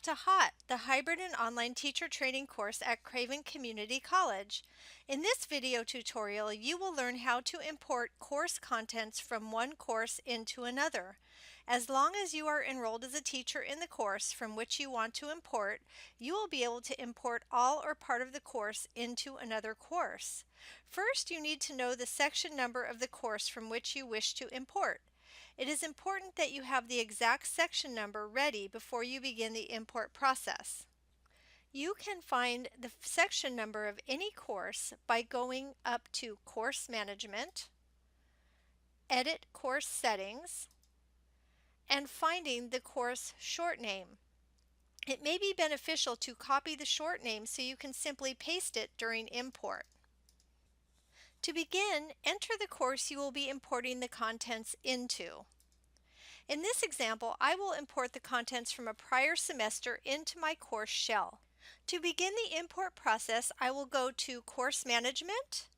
to HOTT, the Hybrid and Online Teacher Training course at Craven Community College. In this video tutorial, you will learn how to import course contents from one course into another. As long as you are enrolled as a teacher in the course from which you want to import, you will be able to import all or part of the course into another course. First, you need to know the section number of the course from which you wish to import. It is important that you have the exact section number ready before you begin the import process. You can find the section number of any course by going up to Course Management, Edit Course Settings, and finding the course short name. It may be beneficial to copy the short name so you can simply paste it during import. To begin, enter the course you will be importing the contents into. In this example, I will import the contents from a prior semester into my course shell. To begin the import process, I will go to Course Management,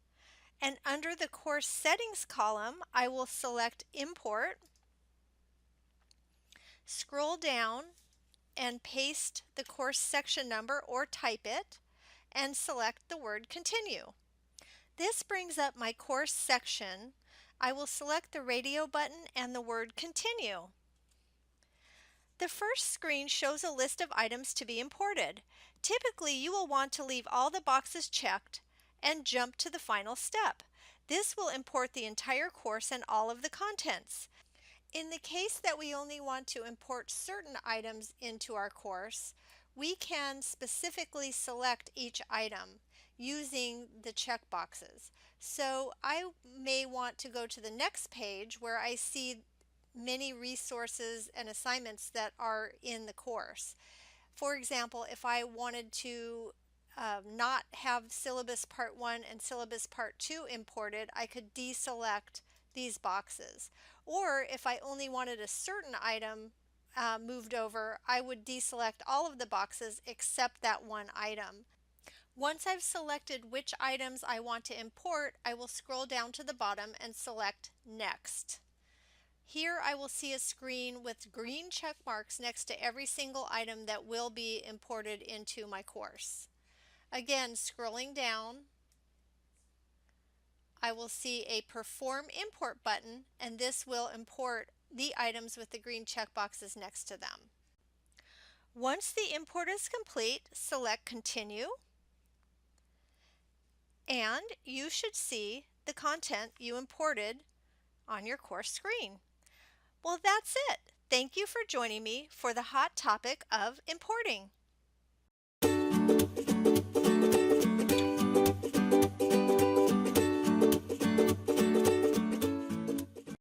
and under the Course Settings column, I will select Import, scroll down, and paste the course section number or type it, and select the word Continue. This brings up my course section. I will select the radio button and the word Continue. The first screen shows a list of items to be imported. Typically, you will want to leave all the boxes checked and jump to the final step. This will import the entire course and all of the contents. In the case that we only want to import certain items into our course, we can specifically select each item using the check boxes. So I may want to go to the next page where I see many resources and assignments that are in the course. For example, if I wanted to not have syllabus part 1 and syllabus part 2 imported, I could deselect these boxes. Or if I only wanted a certain item moved over, I would deselect all of the boxes except that one item. Once I've selected which items I want to import, I will scroll down to the bottom and select Next. Here I will see a screen with green check marks next to every single item that will be imported into my course. Again, scrolling down, I will see a Perform Import button, and this will import the items with the green check boxes next to them. Once the import is complete, select Continue, and you should see the content you imported on your course screen. Well, that's it. Thank you for joining me for the hot topic of importing.